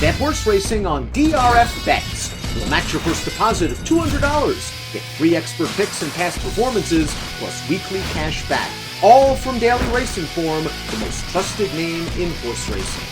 Bet horse racing on DRF Bets. We'll match your first deposit of $200. Get free expert picks and past performances, plus weekly cash back. All from Daily Racing Form, the most trusted name in horse racing.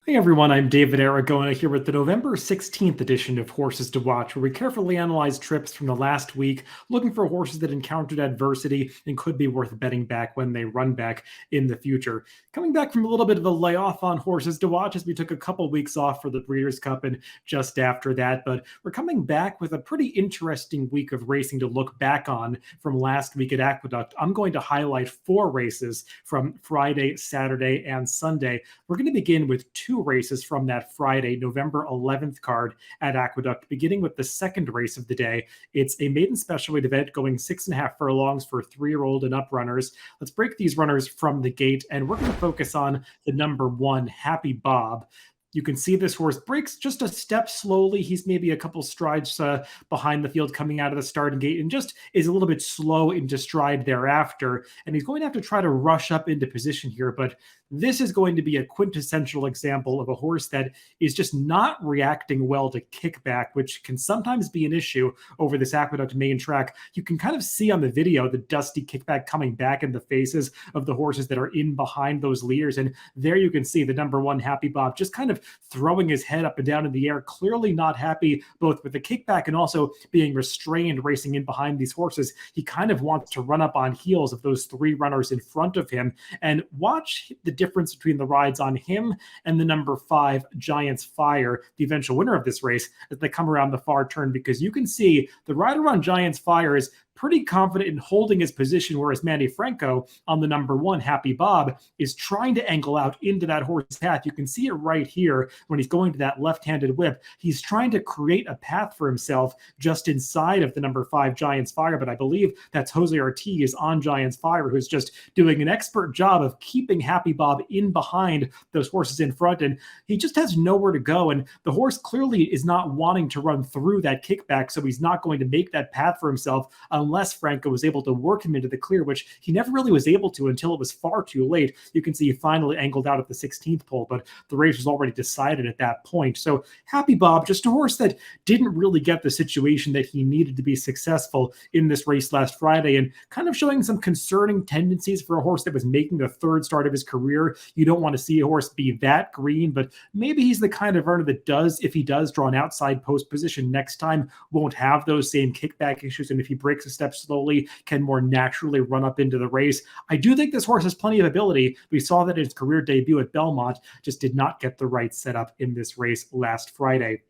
Hey everyone, I'm David Aragona here with the November 16th edition of Horses to Watch, where we carefully analyze trips from the last week, looking for horses that encountered adversity and could be worth betting back when they run back in the future. Coming back from a little bit of a layoff on Horses to Watch as we took a couple weeks off for the Breeders' Cup and just after that, but we're coming back with a pretty interesting week of racing to look back on from last week at Aqueduct. I'm going to highlight 4 races from Friday, Saturday, and Sunday. We're going to begin with 2 races from that Friday, November 11th card at Aqueduct, beginning with the second race of the day. It's a maiden special weight event going 6.5 furlongs for 3-year-old and up runners. Let's break these runners from the gate, and we're going to focus on the number 1, Happy Bob. You can see this horse breaks just a step slowly. He's maybe a couple strides behind the field coming out of the starting gate and just is a little bit slow into stride thereafter. And he's going to have to try to rush up into position here, but this is going to be a quintessential example of a horse that is just not reacting well to kickback, which can sometimes be an issue over this Aqueduct main track. You can kind of see on the video the dusty kickback coming back in the faces of the horses that are in behind those leaders. And there you can see the number 1, Happy Bob, just kind of throwing his head up and down in the air, clearly not happy both with the kickback and also being restrained racing in behind these horses. He kind of wants to run up on heels of those 3 runners in front of him. And watch the difference between the rides on him and the number 5, Giants Fire, the eventual winner of this race, as they come around the far turn, because you can see the rider on Giants Fire is pretty confident in holding his position, whereas Manny Franco on the number 1, Happy Bob, is trying to angle out into that horse's path. You can see it right here when he's going to that left-handed whip. He's trying to create a path for himself just inside of the number 5, Giants Fire, but I believe that's Jose Ortiz on Giants Fire, who's just doing an expert job of keeping Happy Bob in behind those horses in front, and he just has nowhere to go, and the horse clearly is not wanting to run through that kickback, so he's not going to make that path for himself unless Franco was able to work him into the clear, which he never really was able to until it was far too late. You can see he finally angled out at the 16th pole, but the race was already decided at that point. So Happy Bob, just a horse that didn't really get the situation that he needed to be successful in this race last Friday, and kind of showing some concerning tendencies for a horse that was making the 3rd start of his career. You don't want to see a horse be that green, but maybe he's the kind of runner that does, if he does draw an outside post position next time, won't have those same kickback issues, and if he breaks a step slowly, can more naturally run up into the race. I do think this horse has plenty of ability. We saw that in his career debut at Belmont, just did not get the right setup in this race last Friday.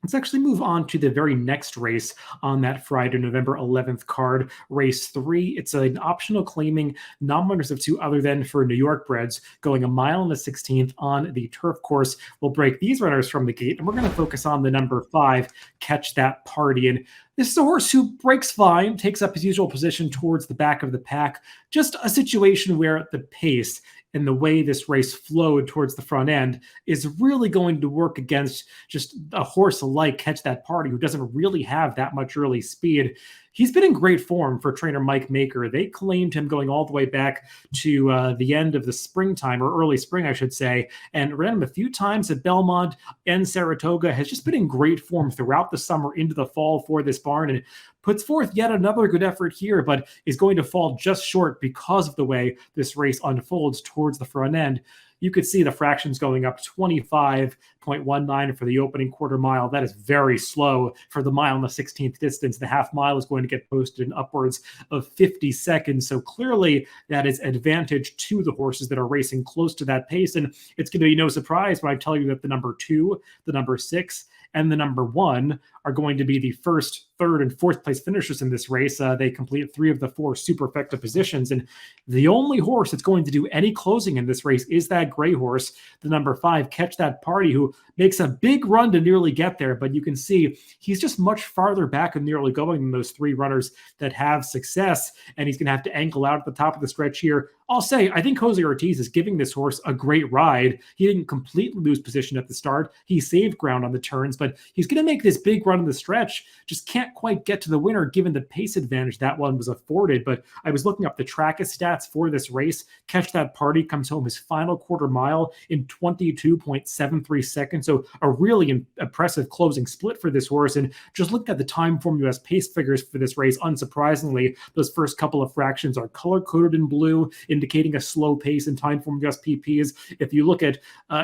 Let's actually move on to the very next race on that Friday, November 11th card, race 3. It's an optional claiming non-winners of 2 other than for New York breds, going 1 mile in the 16th on the turf course. We'll break these runners from the gate, and we're going to focus on the number 5, Catch That Party. And this is a horse who breaks fine, takes up his usual position towards the back of the pack. Just a situation where the pace and the way this race flowed towards the front end is really going to work against just a horse like Catch That Party, who doesn't really have that much early speed. He's been in great form for trainer Mike Maker. They claimed him going all the way back to the end of the springtime, or early spring, I should say, and ran him a few times at Belmont and Saratoga. Has just been in great form throughout the summer into the fall for this barn, and puts forth yet another good effort here, but is going to fall just short because of the way this race unfolds towards the front end. You could see the fractions going up 25.19 for the opening quarter mile. That is very slow for the mile and the 16th distance. The half mile is going to get posted in upwards of 50 seconds. So clearly that is advantage to the horses that are racing close to that pace. And it's going to be no surprise when I tell you that the number 2, the number 6, and the number 1 are going to be the first, third, and fourth place finishers in this race. They complete 3 of the 4 superfecta positions. And the only horse that's going to do any closing in this race is that gray horse, the number 5, Catch That Party, who makes a big run to nearly get there. But you can see he's just much farther back in the early going than those 3 runners that have success. And he's going to have to ankle out at the top of the stretch here I'll say, I think Jose Ortiz is giving this horse a great ride. He didn't completely lose position at the start. He saved ground on the turns, but he's going to make this big run in the stretch. Just can't quite get to the winner given the pace advantage that one was afforded. But I was looking up the track stats for this race. Catch That Party comes home his final quarter mile in 22.73 seconds. So a really impressive closing split for this horse. And just looking at the Time Form US pace figures for this race, unsurprisingly, those first couple of fractions are color-coded in blue, indicating a slow pace in Time Form US PPs. If you look at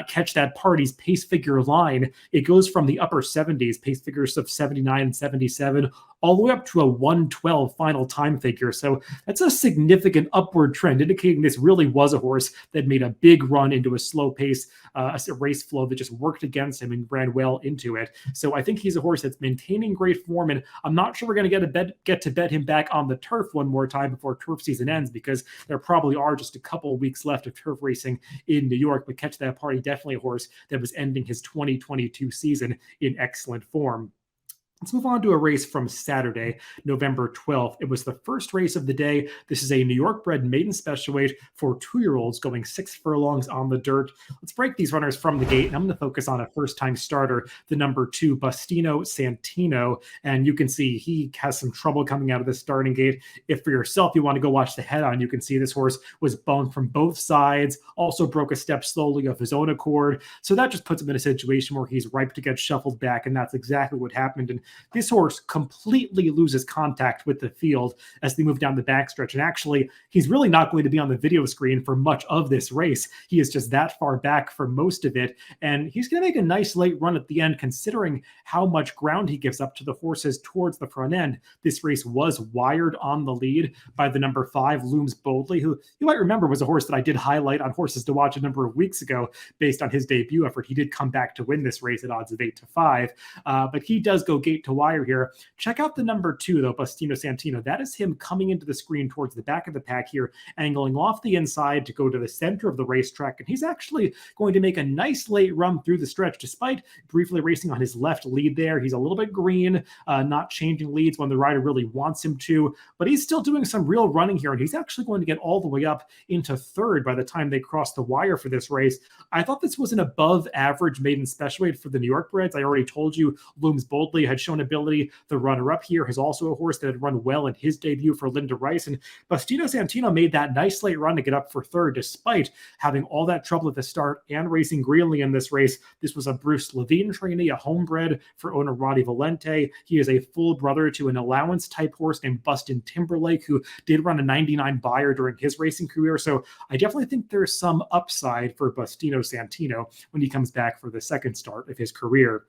Catch That Party's pace figure line, it goes from the upper 70s, pace figures of 79 and 77, all the way up to a 112 final time figure. So that's a significant upward trend, indicating this really was a horse that made a big run into a slow pace, a race flow that just worked against him and ran well into it. So I think he's a horse that's maintaining great form, and I'm not sure we're going to get to bet him back on the turf one more time before turf season ends, because there probably are just a couple of weeks left of turf racing in New York. But Catch That Party, definitely a horse that was ending his 2022 season in excellent form. Let's move on to a race from Saturday, November 12th. It was the first race of the day. This is a New York bred maiden special weight for 2-year-olds going 6 furlongs on the dirt. Let's break these runners from the gate, and I'm going to focus on a first-time starter, the number 2, BUSTINO Santino. And you can see he has some trouble coming out of the starting gate. If for yourself you want to go watch the head-on, you can see this horse was bunked from both sides, also broke a step slowly of his own accord. So that just puts him in a situation where he's ripe to get shuffled back, and that's exactly what happened. And this horse completely loses contact with the field as they move down the backstretch. And actually, he's really not going to be on the video screen for much of this race. He is just that far back for most of it. And he's going to make a nice late run at the end, considering how much ground he gives up to the horses towards the front end. This race was wired on the lead by the number 5, Looms Boldly, who you might remember was a horse that I did highlight on Horses to Watch a number of weeks ago based on his debut effort. He did come back to win this race at odds of 8-5, but he does go gate to wire here. Check out the number 2, though, BUSTINO Santino. That is him coming into the screen towards the back of the pack here, angling off the inside to go to the center of the racetrack. And he's actually going to make a nice late run through the stretch, despite briefly racing on his left lead there. He's a little bit green, not changing leads when the rider really wants him to, but he's still doing some real running here, and he's actually going to get all the way up into 3rd by the time they cross the wire for this race. I thought this was an above average maiden special weight for the New York breds. I already told you Looms Boldly had shown ability. The runner-up here is also a horse that had run well in his debut for Linda Rice, and BUSTINO Santino made that nice late run to get up for 3rd, despite having all that trouble at the start and racing greenly in this race. This was a Bruce Levine trainee, a homebred for owner Roddy Valente. He is a full brother to an allowance-type horse named Bustin Timberlake, who did run a 99 buyer during his racing career. So I definitely think there's some upside for BUSTINO Santino when he comes back for the second start of his career.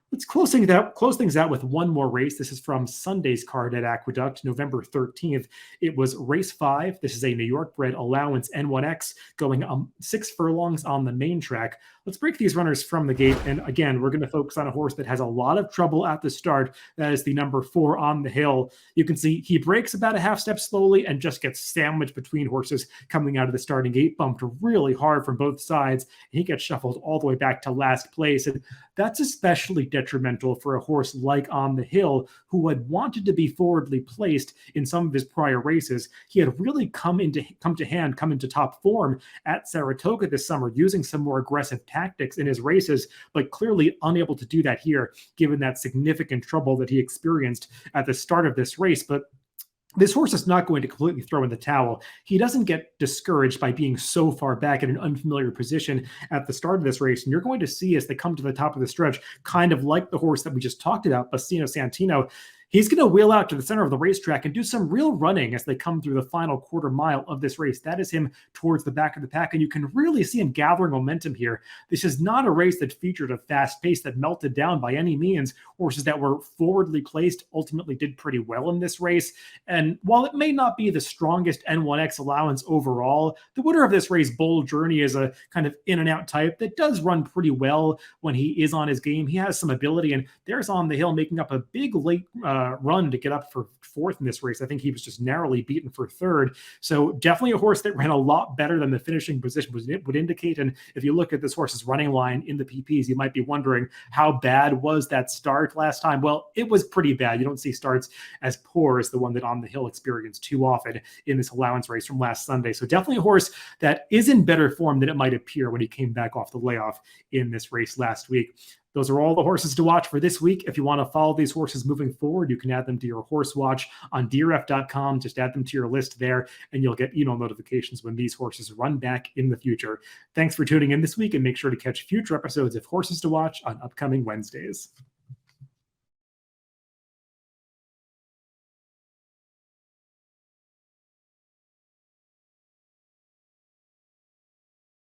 Let's close things out with one more race. This is from Sunday's card at Aqueduct, November 13th. It was race 5. This is a New York bred allowance N1X going 6 furlongs on the main track. Let's break these runners from the gate. And again, we're going to focus on a horse that has a lot of trouble at the start. That is the number 4, On the Hill. You can see he breaks about a half step slowly and just gets sandwiched between horses coming out of the starting gate, bumped really hard from both sides. And he gets shuffled all the way back to last place. And that's especially detrimental for a horse like On the Hill, who had wanted to be forwardly placed in some of his prior races. He had really come into top form at Saratoga this summer, using some more aggressive tactics in his races, but clearly unable to do that here, given that significant trouble that he experienced at the start of this race. But this horse is not going to completely throw in the towel. He doesn't get discouraged by being so far back in an unfamiliar position at the start of this race. And you're going to see, as they come to the top of the stretch, kind of like the horse that we just talked about, BUSTINO Santino, he's going to wheel out to the center of the racetrack and do some real running as they come through the final quarter mile of this race. That is him towards the back of the pack, and you can really see him gathering momentum here. This is not a race that featured a fast pace that melted down by any means. Horses that were forwardly placed ultimately did pretty well in this race. And while it may not be the strongest N1X allowance overall, the winner of this race, Bold Journey, is a kind of in and out type that does run pretty well when he is on his game. He has some ability, and there's On the Hill making up a big late run to get up for fourth in this race. I think he was just narrowly beaten for third. So definitely a horse that ran a lot better than the finishing position would indicate. And if you look at this horse's running line in the PPs, you might be wondering how bad was that start last time? Well, it was pretty bad. You don't see starts as poor as the one that On the Hill experienced too often in this allowance race from last Sunday. So definitely a horse that is in better form than it might appear when he came back off the layoff in this race last week. Those are all the horses to watch for this week. If you want to follow these horses moving forward, you can add them to your horse watch on DRF.com. Just add them to your list there, and you'll get email notifications when these horses run back in the future. Thanks for tuning in this week, and make sure to catch future episodes of Horses to Watch on upcoming Wednesdays.